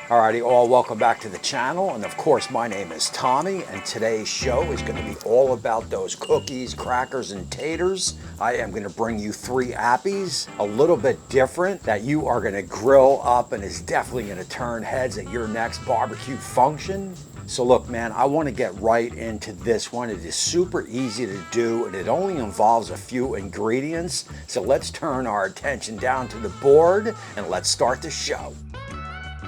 Alrighty, all welcome back to the channel, and of course my name is Tommy, and today's show is going to be all about those cookies, crackers, and taters. I am going to bring you 3 appies, a little bit different, that you are going to grill up and is definitely going to turn heads at your next barbecue function. So look, man, I want to get right into this one. It is super easy to do, and it only involves a few ingredients. So let's turn our attention down to the board and let's start the show.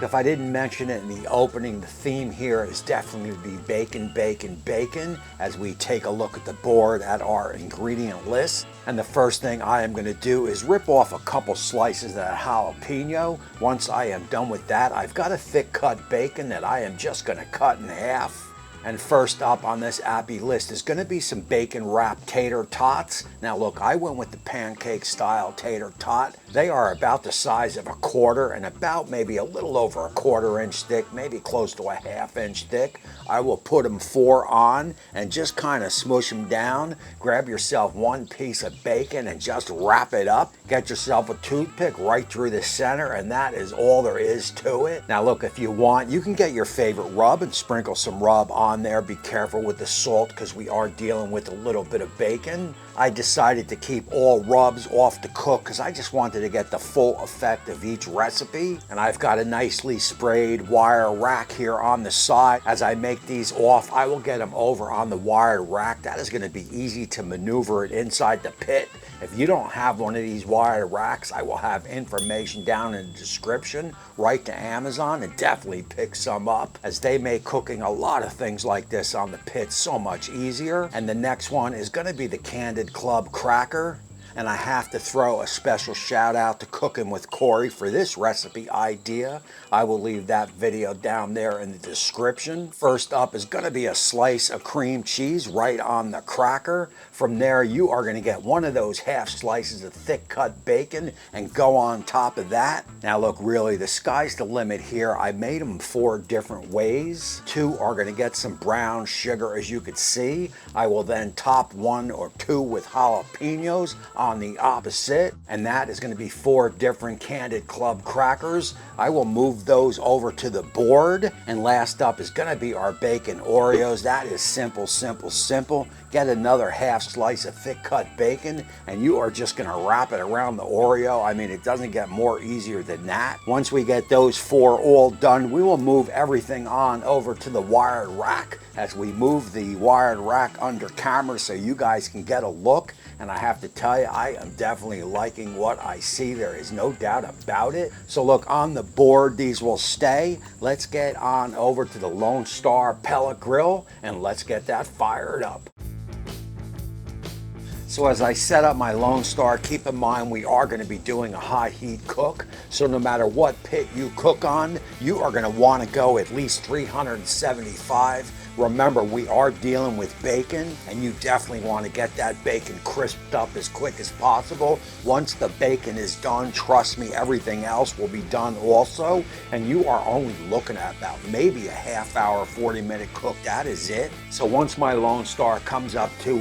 If I didn't mention it in the opening, the theme here is definitely to be bacon, bacon, bacon as we take a look at the board at our ingredient list. And the first thing I am going to do is rip off a couple slices of that jalapeno. Once I am done with that, I've got a thick cut bacon that I am just going to cut in half. And first up on this appy list is going to be some bacon wrapped tater tots. Now look, I went with the pancake style tater tot. They are about the size of a quarter and about maybe a little over a 1/4 inch thick, maybe close to a 1/2 inch thick. I will put them 4 on and just kind of smush them down. Grab yourself 1 piece of bacon and just wrap it up. Get yourself a toothpick right through the center, and that is all there is to it. Now look, if you want, you can get your favorite rub and sprinkle some rub on there. Be careful with the salt because we are dealing with a little bit of bacon. I decided to keep all rubs off the cook because I just wanted to get the full effect of each recipe. And I've got a nicely sprayed wire rack here on the side. As I make these off, I will get them over on the wire rack. That is going to be easy to maneuver it inside the pit. If you don't have one of these wire racks, I will have information down in the description. Write to Amazon and definitely pick some up, as they make cooking a lot of things like this on the pit so much easier. And the next one is going to be the Candied Club cracker. And I have to throw a special shout out to Cooking with Corey for this recipe idea. I will leave that video down there in the description. First up is going to be a slice of cream cheese right on the cracker. From there, you are going to get one of those half slices of thick cut bacon and go on top of that. Now look, really, the sky's the limit here. I made them 4 different ways. 2 are going to get some brown sugar, as you could see. I will then top 1 or 2 with jalapenos on the opposite, and that is going to be 4 different Candied Club crackers. I will move those over to the board, and last up is going to be our bacon Oreos. That is simple, simple, simple. Get another half slice of thick cut bacon, and you are just going to wrap it around the Oreo. I mean, it doesn't get more easier than that. Once we get those 4 all done, we will move everything on over to the wired rack as we move the wired rack under camera so you guys can get a look. And I have to tell you, I am definitely liking what I see. There is no doubt about it. So look, on the board, these will stay. Let's get on over to the Lone Star pellet grill and let's get that fired up. So as I set up my Lone Star, keep in mind we are going to be doing a high heat cook. So no matter what pit you cook on, you are going to want to go at least 375. Remember, we are dealing with bacon, and you definitely want to get that bacon crisped up as quick as possible. Once the bacon is done, trust me, everything else will be done also. And you are only looking at about maybe a half hour, 40-minute cook. That is it. So once my Lone Star comes up to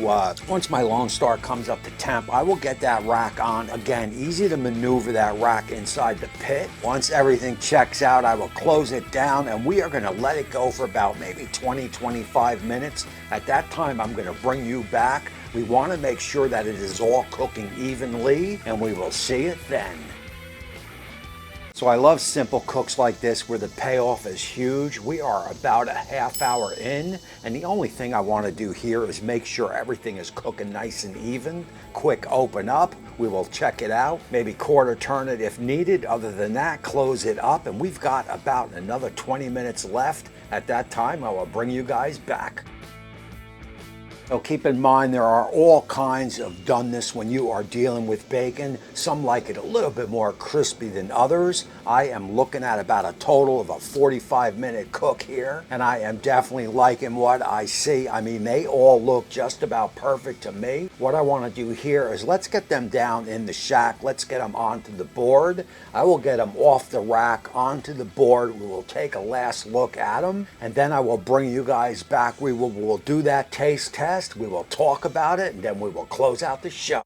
temp, I will get that rack on. Again, easy to maneuver that rack inside the pit. Once everything checks out, I will close it down, and we are going to let it go for about maybe 25 minutes. At that time, I'm going to bring you back. We want to make sure that it is all cooking evenly, and we will see it then. So I love simple cooks like this where the payoff is huge. We are about a half hour in, and the only thing I want to do here is make sure everything is cooking nice and even. Quick open up, we will check it out, maybe quarter turn it if needed. Other than that, close it up, and we've got about another 20 minutes left. At that time, I will bring you guys back. So keep in mind, there are all kinds of doneness when you are dealing with bacon. Some like it a little bit more crispy than others. I am looking at about a total of a 45-minute cook here, and I am definitely liking what I see. I mean, they all look just about perfect to me. What I want to do here is let's get them down in the shack. Let's get them onto the board. I will get them off the rack onto the board. We will take a last look at them, and then I will bring you guys back. We'll do that taste test. We will talk about it, and then we will close out the show.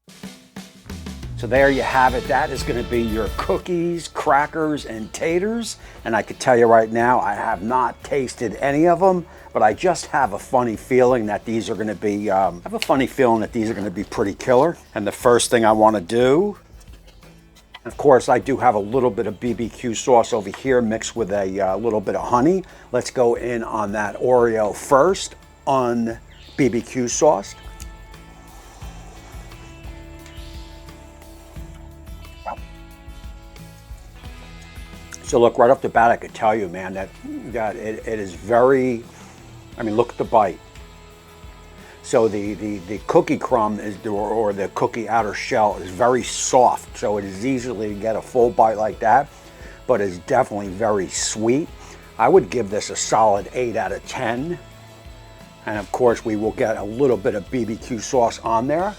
So there you have it. That is going to be your cookies, crackers, and taters. And I can tell you right now, I have not tasted any of them, but I just have a funny feeling that these are going to be, pretty killer. And the first thing I want to do, of course, I do have a little bit of BBQ sauce over here mixed with a little bit of honey. Let's go in on that Oreo first on BBQ sauce. So look, right off the bat, I could tell you, man, that it is very, I mean, look at the bite. So the cookie crumb is, or the cookie outer shell is very soft. So it is easily to get a full bite like that, but it's definitely very sweet. I would give this a solid 8 out of 10. And of course, we will get a little bit of BBQ sauce on there.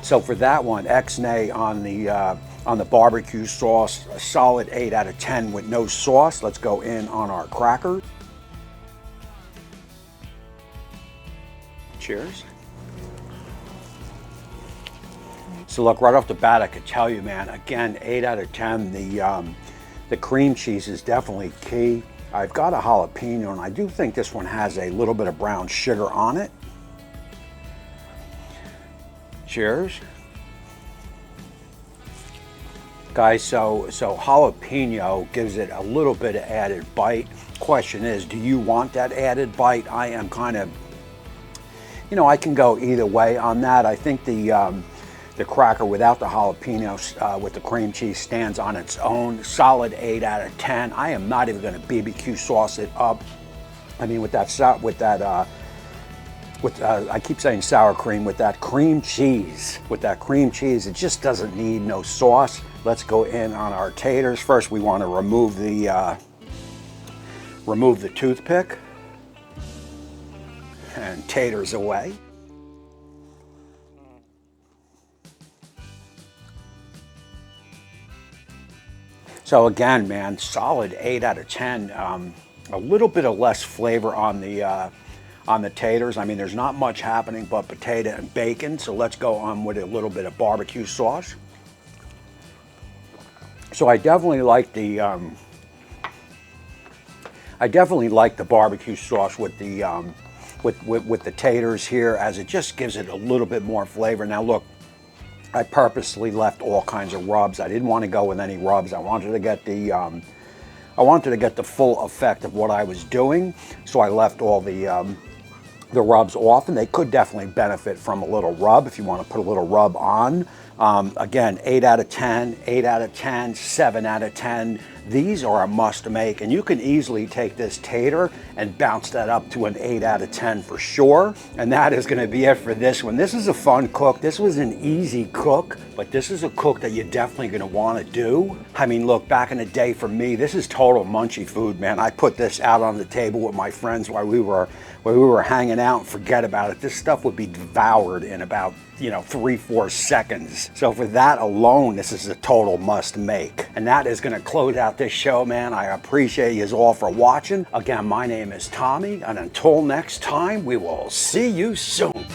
So for that one, X-nay on the barbecue sauce, a solid 8 out of 10 with no sauce. Let's go in on our crackers. Cheers. So look, right off the bat, I could tell you, man, again, 8 out of 10. The cream cheese is definitely key. I've got a jalapeno, and I do think this one has a little bit of brown sugar on it. Cheers. Guys, so jalapeno gives it a little bit of added bite. Question is, do you want that added bite? I am kind of, you know, I can go either way on that. I think the cracker without the jalapenos with the cream cheese stands on its own. Solid 8 out of 10. I am not even going to BBQ sauce it up. I mean, I keep saying sour cream, with that cream cheese. It just doesn't need no sauce. Let's go in on our taters. First, we want to remove the toothpick and taters away. So again, man, solid 8 out of 10. A little bit of less flavor on the taters. I mean, there's not much happening but potato and bacon. So let's go on with a little bit of barbecue sauce. So I definitely like the barbecue sauce with the taters here, as it just gives it a little bit more flavor. Now look, I purposely left all kinds of rubs. I didn't want to go with any rubs. I wanted to get the full effect of what I was doing. So I left all the rubs off, and they could definitely benefit from a little rub if you want to put a little rub on. Again, 8 out of 10, 8 out of 10, 7 out of 10. These are a must make, and you can easily take this tater and bounce that up to an 8 out of 10 for sure. And that is going to be it for this one. This is a fun cook. This was an easy cook, but this is a cook that you're definitely going to want to do. I mean, look, back in the day for me, this is total munchy food, man. I put this out on the table with my friends while we were hanging out, and forget about it. This stuff would be devoured in about, 3-4 seconds. So for that alone, this is a total must make. And that is going to close out this show, man. I appreciate you all for watching. Again, my name is Tommy, and until next time, we will see you soon.